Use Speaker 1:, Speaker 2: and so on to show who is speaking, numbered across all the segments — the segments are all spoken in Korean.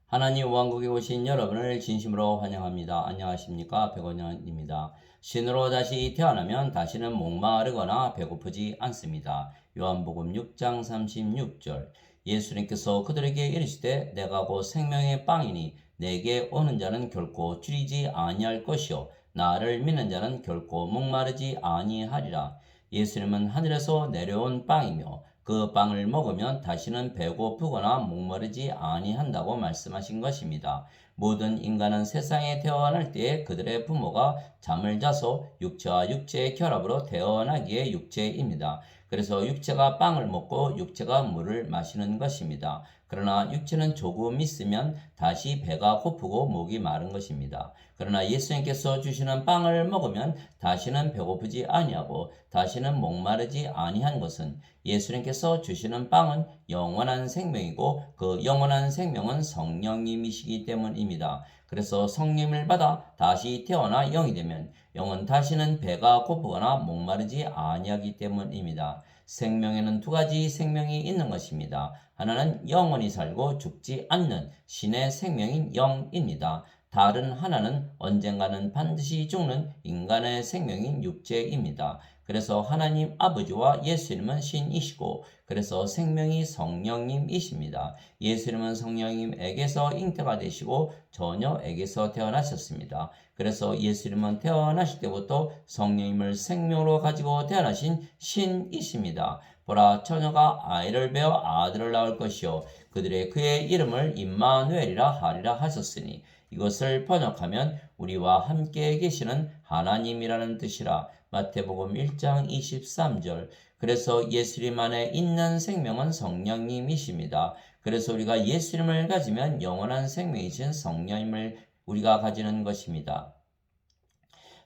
Speaker 1: 하나님 왕국에 오신 여러분을 진심으로 환영합니다. 안녕하십니까? 백원영입니다. 신으로 다시 태어나면 다시는 목마르거나 배고프지 않습니다. 요한복음 6장 36절. 예수님께서 그들에게 이르시되 내가 곧 생명의 빵이니 내게 오는 자는 결코 줄이지 아니할 것이요 나를 믿는 자는 결코 목마르지 아니하리라. 예수님은 하늘에서 내려온 빵이며 그 빵을 먹으면 다시는 배고프거나 목마르지 아니한다고 말씀하신 것입니다. 모든 인간은 세상에 태어날 때에 그들의 부모가 잠을 자서 육체와 육체의 결합으로 태어나기에 육체입니다. 그래서 육체가 빵을 먹고 육체가 물을 마시는 것입니다. 그러나 육체는 조금 있으면 다시 배가 고프고 목이 마른 것입니다. 그러나 예수님께서 주시는 빵을 먹으면 다시는 배고프지 아니하고 다시는 목마르지 아니한 것은 예수님께서 주시는 빵은 영원한 생명이고 그 영원한 생명은 성령님이시기 때문입니다. 그래서 성령을 받아 다시 태어나 영이 되면 영은 다시는 배가 고프거나 목마르지 아니하기 때문입니다. 생명에는 두 가지 생명이 있는 것입니다. 하나는 영원히 살고 죽지 않는 신의 생명인 영입니다. 다른 하나는 언젠가는 반드시 죽는 인간의 생명인 육체입니다. 그래서 하나님 아버지와 예수님은 신이시고 그래서 생명이 성령님이십니다. 예수님은 성령님에게서 잉태가 되시고 처녀에게서 태어나셨습니다. 그래서 예수님은 태어나실 때부터 성령님을 생명으로 가지고 태어나신 신이십니다. 보라 처녀가 아이를 베어 아들을 낳을 것이요 그의 이름을 임마누엘이라 하리라 하셨으니 이것을 번역하면 우리와 함께 계시는 하나님이라는 뜻이라. 마태복음 1장 23절. 그래서 예수님 안에 있는 생명은 성령님이십니다. 그래서 우리가 예수님을 가지면 영원한 생명이신 성령님을 우리가 가지는 것입니다.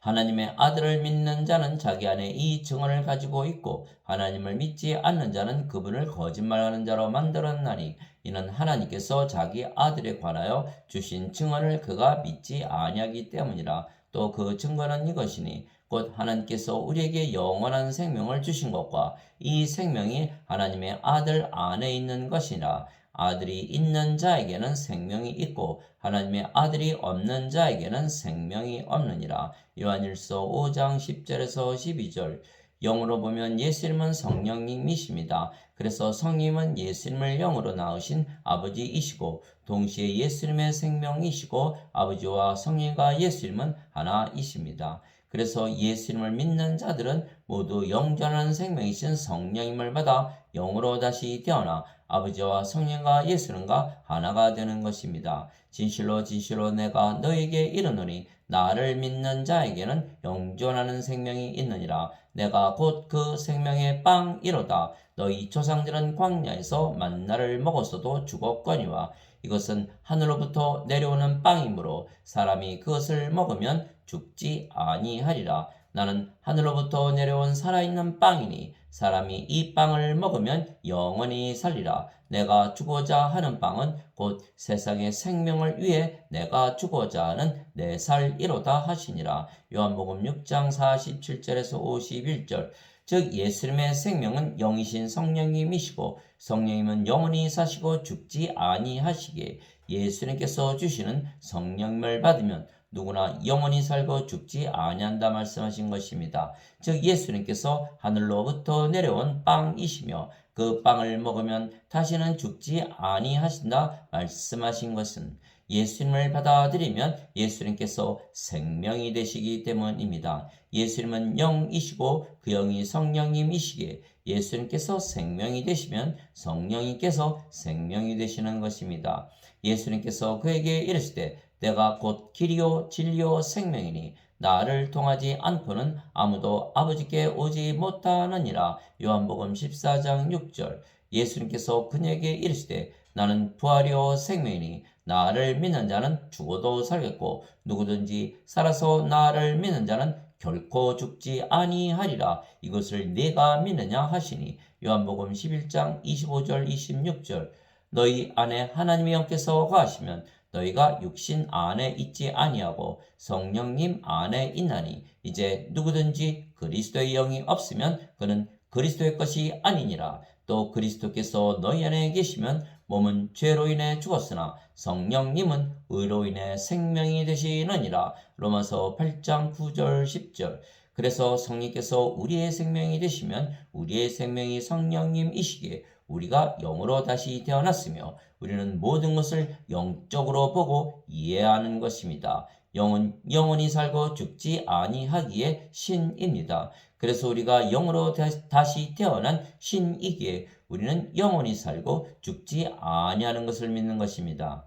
Speaker 1: 하나님의 아들을 믿는 자는 자기 안에 이 증언을 가지고 있고 하나님을 믿지 않는 자는 그분을 거짓말하는 자로 만들었나니 이는 하나님께서 자기 아들에 관하여 주신 증언을 그가 믿지 아니하기 때문이라. 또 그 증거는 이것이니 곧 하나님께서 우리에게 영원한 생명을 주신 것과 이 생명이 하나님의 아들 안에 있는 것이라. 아들이 있는 자에게는 생명이 있고 하나님의 아들이 없는 자에게는 생명이 없느니라. 요한일서 5장 10절에서 12절. 영으로 보면 예수님은 성령님이십니다. 그래서 성령님은 예수님을 영으로 낳으신 아버지이시고 동시에 예수님의 생명이시고 아버지와 성령과 예수님은 하나이십니다. 그래서 예수님을 믿는 자들은 모두 영존하는 생명이신 성령님을 받아 영으로 다시 태어나 아버지와 성령과 예수님과 하나가 되는 것입니다. 진실로 진실로 내가 너에게 이르노니 나를 믿는 자에게는 영존하는 생명이 있느니라. 내가 곧 그 생명의 빵이로다. 너희 조상들은 광야에서 만나를 먹었어도 죽었거니와 이것은 하늘로부터 내려오는 빵이므로 사람이 그것을 먹으면 죽지 아니하리라. 나는 하늘로부터 내려온 살아있는 빵이니 사람이 이 빵을 먹으면 영원히 살리라. 내가 주고자 하는 빵은 곧 세상의 생명을 위해 내가 주고자 하는 내 살이로다 하시니라. 요한복음 6장 47절에서 51절. 즉 예수님의 생명은 영이신 성령님이시고 성령님은 영원히 사시고 죽지 아니하시기에 예수님께서 주시는 성령님을 받으면 누구나 영원히 살고 죽지 아니한다 말씀하신 것입니다. 즉 예수님께서 하늘로부터 내려온 빵이시며 그 빵을 먹으면 다시는 죽지 아니하신다 말씀하신 것은 예수님을 받아들이면 예수님께서 생명이 되시기 때문입니다. 예수님은 영이시고 그 영이 성령님이시기에 예수님께서 생명이 되시면 성령님께서 생명이 되시는 것입니다. 예수님께서 그에게 이르시되 내가 곧 길이요 진리요 생명이니 나를 통하지 않고는 아무도 아버지께 오지 못하느니라. 요한복음 14장 6절. 예수님께서 그에게 이르시되 나는 부활이요 생명이니 나를 믿는 자는 죽어도 살겠고 누구든지 살아서 나를 믿는 자는 결코 죽지 아니하리라. 이것을 네가 믿느냐 하시니 요한복음 11장 25절 26절. 너희 안에 하나님의 영께서 거하시면 너희가 육신 안에 있지 아니하고 성령님 안에 있나니 이제 누구든지 그리스도의 영이 없으면 그는 그리스도의 것이 아니니라. 또 그리스도께서 너희 안에 계시면 몸은 죄로 인해 죽었으나 성령님은 의로 인해 생명이 되시느니라. 로마서 8장 9절 10절. 그래서 성령께서 우리의 생명이 되시면 우리의 생명이 성령님이시기에 우리가 영으로 다시 태어났으며 우리는 모든 것을 영적으로 보고 이해하는 것입니다. 영은 영원히 살고 죽지 아니하기에 신입니다. 그래서 우리가 영으로 다시 태어난 신이기에 우리는 영원히 살고 죽지 아니하는 것을 믿는 것입니다.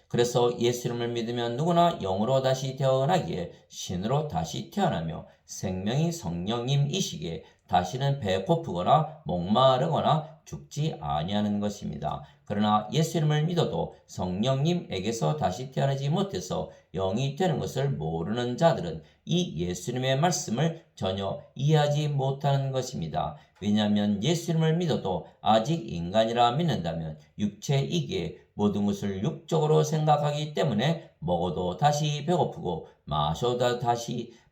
Speaker 1: 그래서 예수님을 믿으면 누구나 영으로 다시 태어나기에 신으로 다시 태어나며 생명이 성령님이시기에 다시는 배고프거나 목마르거나 죽지 아니하는 것입니다. 그러나 예수님을 믿어도 성령님에게서 다시 태어나지 못해서 영이 되는 것을 모르는 자들은 이 예수님의 말씀을 전혀 이해하지 못하는 것입니다. 왜냐하면 예수님을 믿어도 아직 인간이라 믿는다면 육체이기에 모든 것을 육적으로 생각하기 때문에 먹어도 다시 배고프고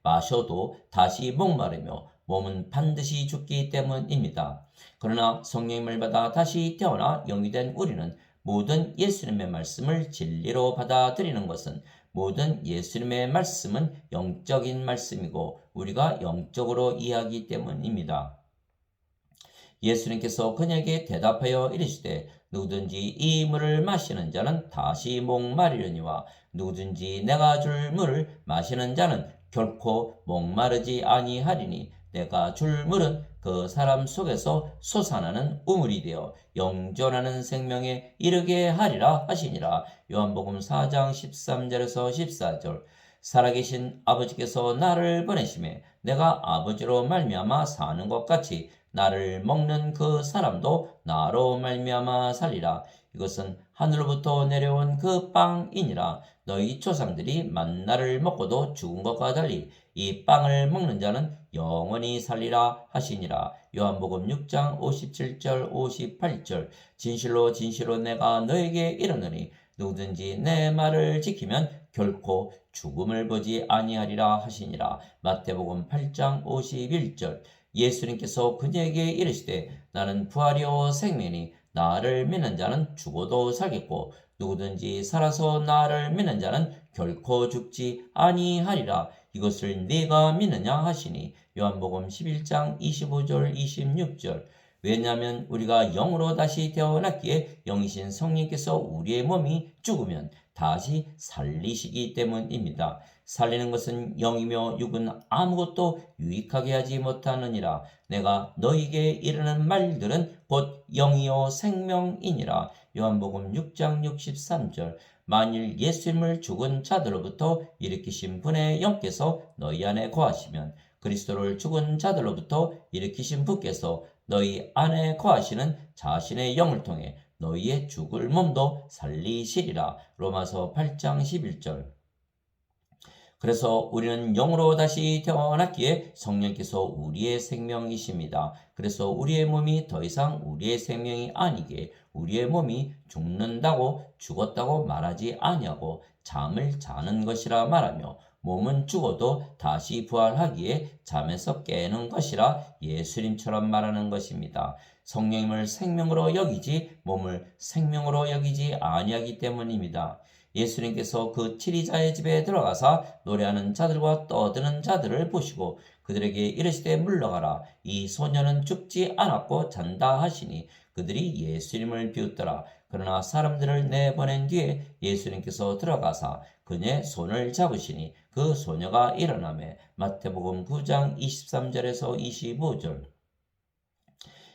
Speaker 1: 마셔도 다시 목마르며 몸은 반드시 죽기 때문입니다. 그러나 성령님을 받아 다시 태어나 영이 된 우리는 모든 예수님의 말씀을 진리로 받아들이는 것은 모든 예수님의 말씀은 영적인 말씀이고 우리가 영적으로 이해하기 때문입니다. 예수님께서 그녀에게 대답하여 이르시되 누구든지 이 물을 마시는 자는 다시 목마르려니와 누구든지 내가 줄 물을 마시는 자는 결코 목마르지 아니하리니 내가 줄 물은 그 사람 속에서 솟아나는 우물이 되어 영존하는 생명에 이르게 하리라 하시니라. 요한복음 4장 13절에서 14절. 살아계신 아버지께서 나를 보내심에 내가 아버지로 말미암아 사는 것 같이 나를 먹는 그 사람도 나로 말미암아 살리라. 이것은 하늘로부터 내려온 그 빵이니라. 너희 조상들이 만나를 먹고도 죽은 것과 달리 이 빵을 먹는 자는 영원히 살리라 하시니라. 요한복음 6장 57절 58절. 진실로 진실로 내가 너에게 이르노니 누구든지 내 말을 지키면 결코 죽음을 보지 아니하리라 하시니라. 마태복음 8장 51절. 예수님께서 그녀에게 이르시되 나는 부활이요 생명이니 나를 믿는 자는 죽어도 살겠고 누구든지 살아서 나를 믿는 자는 결코 죽지 아니하리라. 이것을 네가 믿느냐 하시니. 요한복음 11장 25절 26절. 왜냐하면 우리가 영으로 다시 태어났기에 영이신 성령께서 우리의 몸이 죽으면 다시 살리시기 때문입니다. 살리는 것은 영이며 육은 아무것도 유익하게 하지 못하느니라. 내가 너희에게 이르는 말들은 곧 영이요 생명이니라. 요한복음 6장 63절. 만일 예수님을 죽은 자들로부터 일으키신 분의 영께서 너희 안에 거하시면 그리스도를 죽은 자들로부터 일으키신 분께서 너희 안에 거하시는 자신의 영을 통해 너희의 죽을 몸도 살리시리라. 로마서 8장 11절. 그래서 우리는 영으로 다시 태어났기에 성령께서 우리의 생명이십니다. 그래서 우리의 몸이 더 이상 우리의 생명이 아니기에 우리의 몸이 죽었다고 말하지 아니하고 잠을 자는 것이라 말하며 몸은 죽어도 다시 부활하기에 잠에서 깨는 것이라 예수님처럼 말하는 것입니다. 성령님을 생명으로 여기지 몸을 생명으로 여기지 아니하기 때문입니다. 예수님께서 그 치리자의 집에 들어가사 노래하는 자들과 떠드는 자들을 보시고 그들에게 이르시되 물러가라. 이 소녀는 죽지 않았고 잔다 하시니 그들이 예수님을 비웃더라. 그러나 사람들을 내보낸 뒤에 예수님께서 들어가사 그녀의 손을 잡으시니 그 소녀가 일어나매. 마태복음 9장 23절에서 25절.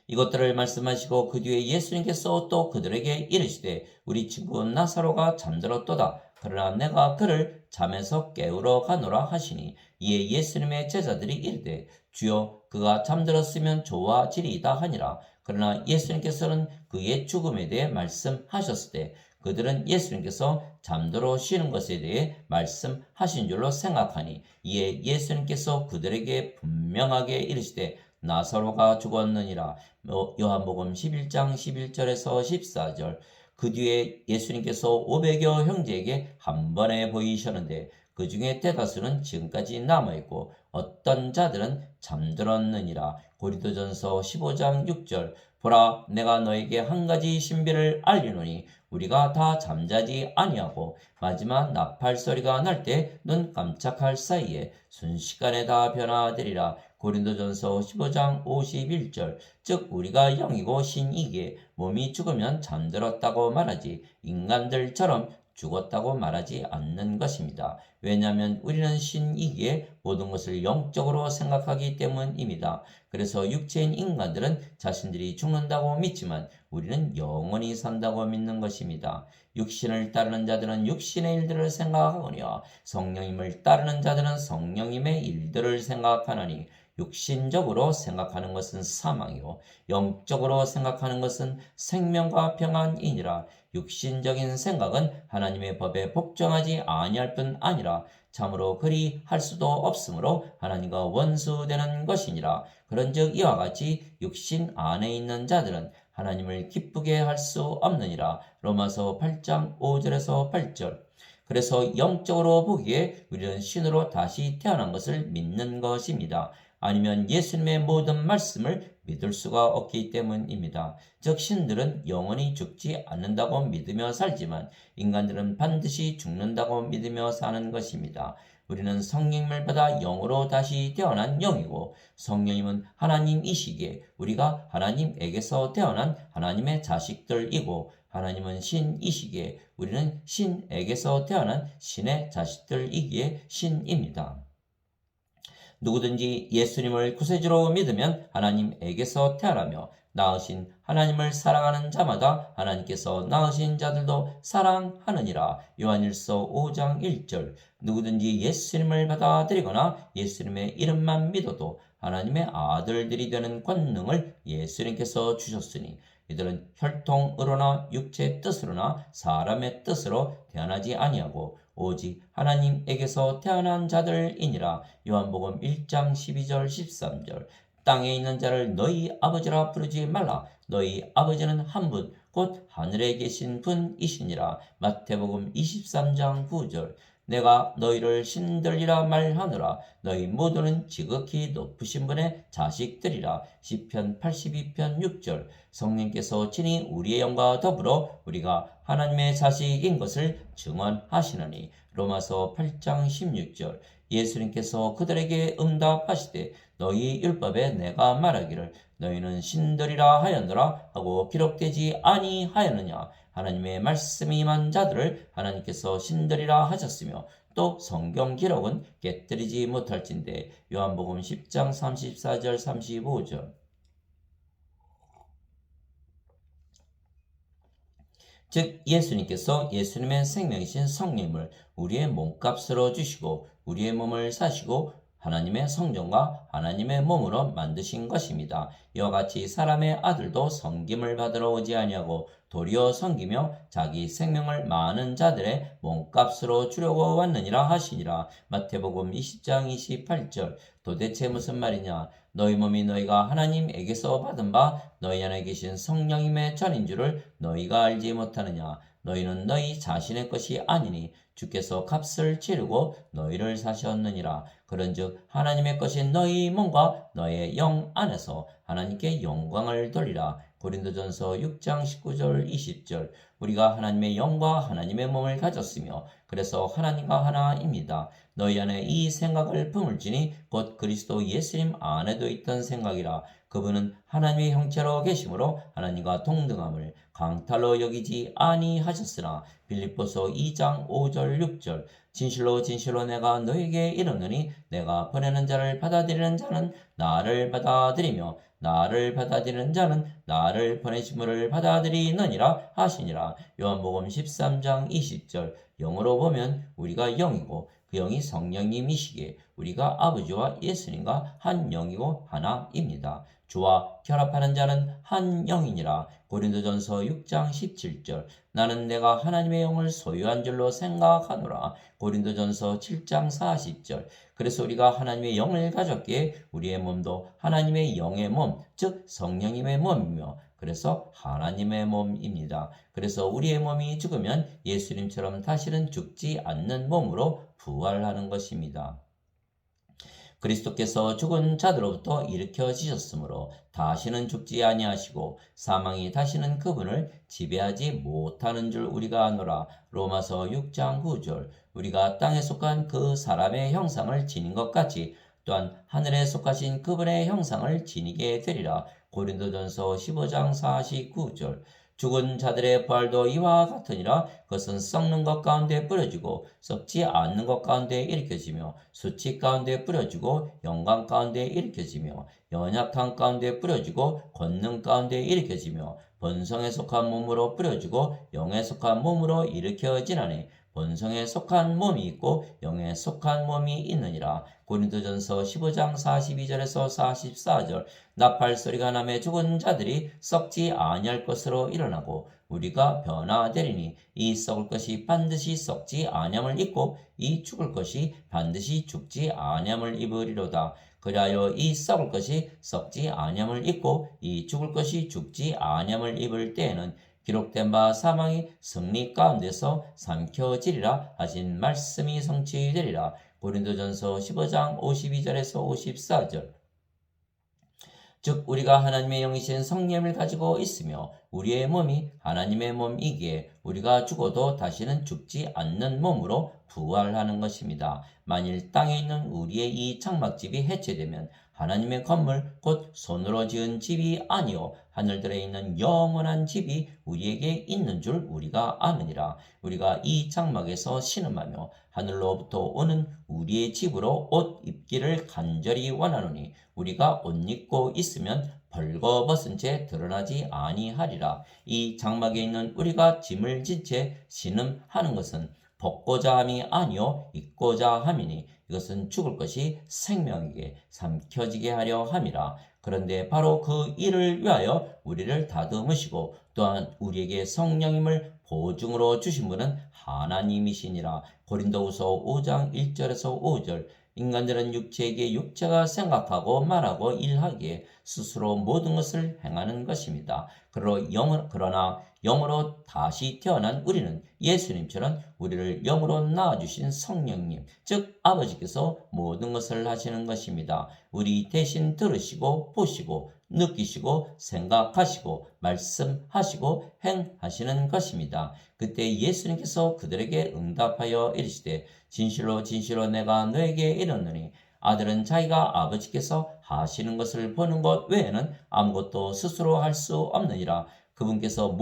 Speaker 1: 이것들을 말씀하시고 그 뒤에 예수님께서 또 그들에게 이르시되 우리 친구 나사로가 잠들었도다. 그러나 내가 그를 잠에서 깨우러 가노라 하시니. 이에 예수님의 제자들이 이르되 주여 그가 잠들었으면 좋아지리이다 하니라. 그러나 예수님께서는 그의 죽음에 대해 말씀하셨을 때 그들은 예수님께서 잠들어 쉬는 것에 대해 말씀하신 줄로 생각하니. 이에 예수님께서 그들에게 분명하게 이르시되 나사로가 죽었느니라. 요한복음 11장 11절에서 14절. 그 뒤에 예수님께서 500여 형제에게 한 번에 보이셨는데 그 중에 대다수는 지금까지 남아있고 어떤 자들은 잠들었느니라. 고린도전서 15장 6절. 보라, 내가 너에게 한 가지 신비를 알리노니 우리가 다 잠자지 아니하고 마지막 나팔 소리가 날 때 눈 깜짝할 사이에 순식간에 다 변화되리라. 고린도전서 15장 51절. 즉 우리가 영이고 신이기에 몸이 죽으면 잠들었다고 말하지 인간들처럼 죽었다고 말하지 않는 것입니다. 왜냐하면 우리는 신이기에 모든 것을 영적으로 생각하기 때문입니다. 그래서 육체인 인간들은 자신들이 죽는다고 믿지만 우리는 영원히 산다고 믿는 것입니다. 육신을 따르는 자들은 육신의 일들을 생각하거니와 성령님을 따르는 자들은 성령님의 일들을 생각하나니 육신적으로 생각하는 것은 사망이요 영적으로 생각하는 것은 생명과 평안이니라. 육신적인 생각은 하나님의 법에 복종하지 아니할 뿐 아니라 참으로 그리 할 수도 없으므로 하나님과 원수되는 것이니라. 그런즉 이와 같이 육신 안에 있는 자들은 하나님을 기쁘게 할 수 없느니라. 로마서 8장 5절에서 8절. 그래서 영적으로 보기에 우리는 신으로 다시 태어난 것을 믿는 것입니다. 아니면 예수님의 모든 말씀을 믿을 수가 없기 때문입니다. 즉 신들은 영원히 죽지 않는다고 믿으며 살지만 인간들은 반드시 죽는다고 믿으며 사는 것입니다. 우리는 성령님을 받아 영으로 다시 태어난 영이고 성령님은 하나님이시기에 우리가 하나님에게서 태어난 하나님의 자식들이고 하나님은 신이시기에 우리는 신에게서 태어난 신의 자식들이기에 신입니다. 누구든지 예수님을 구세주로 믿으면 하나님에게서 태어나며 낳으신 하나님을 사랑하는 자마다 하나님께서 낳으신 자들도 사랑하느니라. 요한일서 5장 1절. 누구든지 예수님을 받아들이거나 예수님의 이름만 믿어도 하나님의 아들들이 되는 권능을 예수님께서 주셨으니 이들은 혈통으로나 육체 뜻으로나 사람의 뜻으로 태어나지 아니하고 오직 하나님에게서 태어난 자들이니라. 요한복음 1장 12절 13절. 땅에 있는 자를 너희 아버지라 부르지 말라. 너희 아버지는 한 분, 곧 하늘에 계신 분이시니라. 마태복음 23장 9절. 내가 너희를 신들이라 말하노라. 너희 모두는 지극히 높으신 분의 자식들이라. 시편 82편 6절. 성령께서 친히 우리의 영과 더불어 우리가 하나님의 자식인 것을 증언하시느니. 로마서 8장 16절. 예수님께서 그들에게 응답하시되 너희 율법에 내가 말하기를 너희는 신들이라 하였노라 하고 기록되지 아니하였느냐. 하나님의 말씀이 임한 자들을 하나님께서 신들이라 하셨으며 또 성경 기록은 깨뜨리지 못할진대. 요한복음 10장 34절 35절. 즉 예수님께서 예수님의 생명이신 성령을 우리의 몸값으로 주시고 우리의 몸을 사시고 하나님의 성전과 하나님의 몸으로 만드신 것입니다. 이와 같이 사람의 아들도 섬김을 받으러 오지 아니하고 도리어 섬기며 자기 생명을 많은 자들의 몸값으로 주려고 왔느니라 하시니라. 마태복음 20장 28절. 도대체 무슨 말이냐? 너희 몸이 너희가 하나님에게서 받은 바 너희 안에 계신 성령님의 전인 줄을 너희가 알지 못하느냐? 너희는 너희 자신의 것이 아니니 주께서 값을 치르고 너희를 사셨느니라. 그런즉 하나님의 것인 너희 몸과 너의 영 안에서 하나님께 영광을 돌리라. 고린도전서 6장 19절 20절. 우리가 하나님의 영과 하나님의 몸을 가졌으며 그래서 하나님과 하나입니다. 너희 안에 이 생각을 품을지니 곧 그리스도 예수님 안에도 있던 생각이라. 그분은 하나님의 형체로 계심으로 하나님과 동등함을 강탈로 여기지 아니하셨으나. 빌립보서 2장 5절 6절. 진실로 진실로 내가 너에게 이르노니 내가 보내는 자를 받아들이는 자는 나를 받아들이며 나를 받아들이는 자는 나를 보내심을 받아들이느니라 하시니라. 요한복음 13장 20절. 영으로 보면 우리가 영이고 그 영이 성령님이시기에 우리가 아버지와 예수님과 한 영이고 하나입니다. 주와 결합하는 자는 한 영이니라. 고린도전서 6장 17절. 나는 내가 하나님의 영을 소유한 줄로 생각하노라. 고린도전서 7장 40절. 그래서 우리가 하나님의 영을 가졌기에 우리의 몸도 하나님의 영의 몸, 즉 성령님의 몸이며 그래서 하나님의 몸입니다. 그래서 우리의 몸이 죽으면 예수님처럼 다시는 죽지 않는 몸으로 부활하는 것입니다. 그리스도께서 죽은 자들로부터 일으켜지셨으므로 다시는 죽지 아니하시고 사망이 다시는 그분을 지배하지 못하는 줄 우리가 아노라. 로마서 6장 9절. 우리가 땅에 속한 그 사람의 형상을 지닌 것 같이 또한 하늘에 속하신 그분의 형상을 지니게 되리라. 고린도전서 15장 49절. 죽은 자들의 부활도 이와 같으니라. 그것은 썩는 것 가운데 뿌려지고 썩지 않는 것 가운데 일으켜지며 수치 가운데 뿌려지고 영광 가운데 일으켜지며 연약함 가운데 뿌려지고 권능 가운데 일으켜지며 본성에 속한 몸으로 뿌려지고 영에 속한 몸으로 일으켜지나니 본성에 속한 몸이 있고 영에 속한 몸이 있느니라. 고린도전서 15장 42절에서 44절. 나팔 소리가 나매 죽은 자들이 썩지 아니할 것으로 일어나고 우리가 변화되리니 이 썩을 것이 반드시 썩지 아니함을 입고 이 죽을 것이 반드시 죽지 아니함을 입으리로다. 그리하여 이 썩을 것이 썩지 아니함을 입고 이 죽을 것이 죽지 아니함을 입을 때에는 기록된 바 사망이 승리 가운데서 삼켜지리라 하신 말씀이 성취되리라. 고린도전서 15장 52절에서 54절. 즉 우리가 하나님의 영이신 성령을 가지고 있으며 우리의 몸이 하나님의 몸이기에 우리가 죽어도 다시는 죽지 않는 몸으로 부활하는 것입니다. 만일 땅에 있는 우리의 이 장막집이 해체되면 하나님의 건물 곧 손으로 지은 집이 아니요 하늘들에 있는 영원한 집이 우리에게 있는 줄 우리가 아느니라. 우리가 이 장막에서 신음하며 하늘로부터 오는 우리의 집으로 옷 입기를 간절히 원하노니 우리가 옷 입고 있으면 벌거벗은 채 드러나지 아니하리라. 이 장막에 있는 우리가 짐을 진 채 신음하는 것은 벗고자 함이 아니요 입고자 함이니 이것은 죽을 것이 생명에게 삼켜지게 하려 함이라. 그런데 바로 그 일을 위하여 우리를 다듬으시고 또한 우리에게 성령임을 보증으로 주신 분은 하나님이시니라. 고린도후서 5장 1절에서 5절. 인간들은 육체에게 육체가 생각하고 말하고 일하기에 스스로 모든 것을 행하는 것입니다. 그러나 영으로 다시 태어난 우리는 예수님처럼 우리를 영으로 낳아주신 성령님, 즉 아버지께서 모든 것을 하시는 것입니다. 우리 대신 들으시고 보시고 느끼시고 생각하시고 말씀하시고 행하시는 것입니다. 그때 예수님께서 그들에게 응답하여 이르시되 진실로 진실로 내가 너에게 이르노니 아들은 자기가 아버지께서 하시는 것을 보는 것 외에는 아무것도 스스로 할 수 없느니라. 그분께서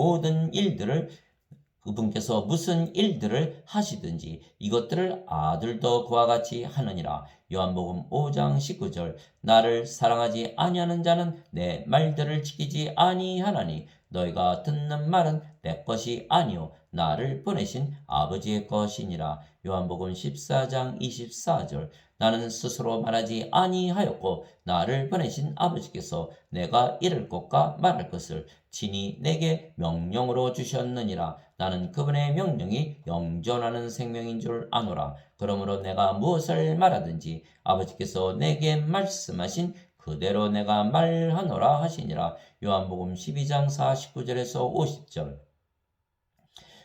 Speaker 1: 무슨 일들을 하시든지 이것들을 아들도 그와 같이 하느니라. 요한복음 5장 19절. 나를 사랑하지 아니하는 자는 내 말들을 지키지 아니하나니 너희가 듣는 말은 내 것이 아니요 나를 보내신 아버지의 것이니라. 요한복음 14장 24절. 나는 스스로 말하지 아니하였고 나를 보내신 아버지께서 내가 이를 것과 말할 것을 친히 내게 명령으로 주셨느니라. 나는 그분의 명령이 영존하는 생명인 줄 아노라. 그러므로 내가 무엇을 말하든지 아버지께서 내게 말씀하신 그대로 내가 말하노라 하시니라. 요한복음 12장 49절에서 50절.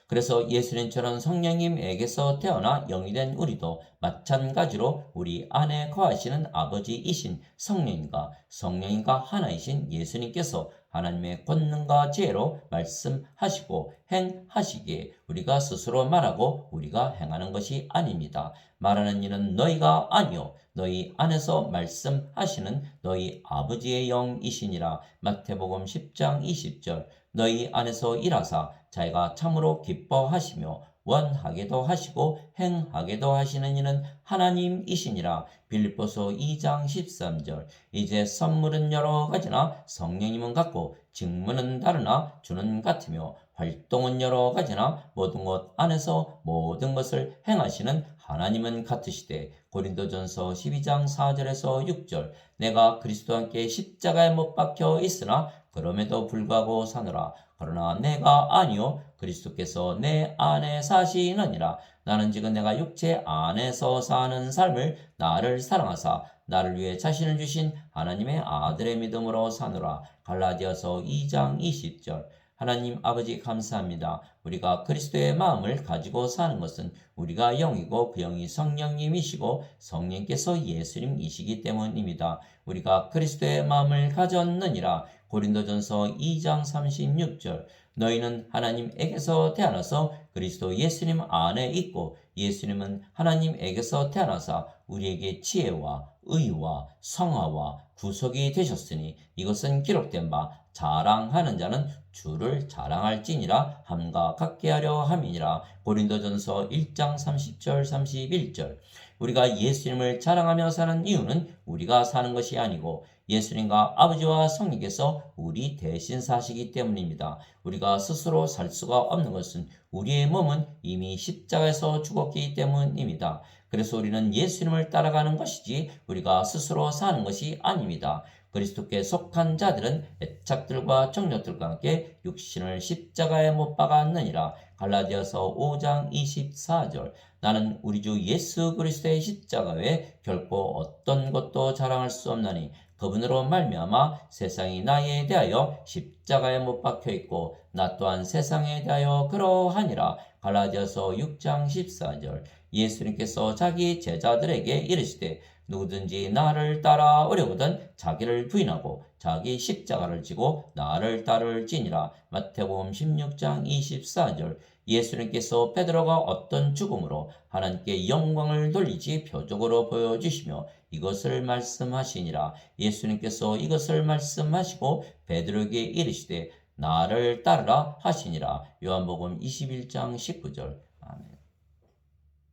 Speaker 1: 그래서 예수님처럼 성령님에게서 태어나 영이 된 우리도 마찬가지로 우리 안에 거하시는 아버지이신 성령님과 하나이신 예수님께서 하나님의 권능과 지혜로 말씀하시고 행하시기에 우리가 스스로 말하고 우리가 행하는 것이 아닙니다. 말하는 이는 너희가 아니요 너희 안에서 말씀하시는 너희 아버지의 영이시니라. 마태복음 10장 20절. 너희 안에서 일하사 자기가 참으로 기뻐하시며 원하게도 하시고 행하게도 하시는 이는 하나님이시니라. 빌립보서 2장 13절. 이제 선물은 여러 가지나 성령님은 같고 직무는 다르나 주는 같으며 활동은 여러 가지나 모든 것 안에서 모든 것을 행하시는 하나님은 같으시되 고린도전서 12장 4절에서 6절. 내가 그리스도와 함께 십자가에 못 박혀 있으나 그럼에도 불구하고 사노라. 그러나 내가 아니요 그리스도께서 내 안에 사시느니라. 나는 지금 내가 육체 안에서 사는 삶을 나를 사랑하사 나를 위해 자신을 주신 하나님의 아들의 믿음으로 사노라. 갈라디아서 2장 20절. 하나님 아버지 감사합니다. 우리가 그리스도의 마음을 가지고 사는 것은 우리가 영이고 그 영이 성령님이시고 성령께서 예수님이시기 때문입니다. 우리가 그리스도의 마음을 가졌느니라. 고린도전서 2장 36절. 너희는 하나님에게서 태어나서 그리스도 예수님 안에 있고 예수님은 하나님에게서 태어나사 우리에게 지혜와 의와 성화와 구속이 되셨으니 이것은 기록된 바 자랑하는 자는 주를 자랑할지니라 함과 같게 하려 함이니라. 고린도전서 1장 30절 31절. 우리가 예수님을 자랑하며 사는 이유는 우리가 사는 것이 아니고 예수님과 아버지와 성령께서 우리 대신 사시기 때문입니다. 우리가 스스로 살 수가 없는 것은 우리의 몸은 이미 십자가에서 죽었기 때문입니다. 그래서 우리는 예수님을 따라가는 것이지 우리가 스스로 사는 것이 아닙니다. 그리스도께 속한 자들은 애착들과 정욕들과 함께 육신을 십자가에 못 박았느니라. 갈라디아서 5장 24절. 나는 우리 주 예수 그리스도의 십자가 외에 결코 어떤 것도 자랑할 수 없나니 그분으로 말미암아 세상이 나에 대하여 십자가에 못 박혀 있고 나 또한 세상에 대하여 그러하니라. 갈라디아서 6장 14절. 예수님께서 자기 제자들에게 이르시되 누구든지 나를 따라오려거든 자기를 부인하고 자기 십자가를 지고 나를 따를지니라. 마태복음 16장 24절. 예수님께서 베드로가 어떤 죽음으로 하나님께 영광을 돌리지 표적으로 보여주시며 이것을 말씀하시니라. 예수님께서 이것을 말씀하시고 베드로에게 이르시되 나를 따르라 하시니라. 요한복음 21장 19절.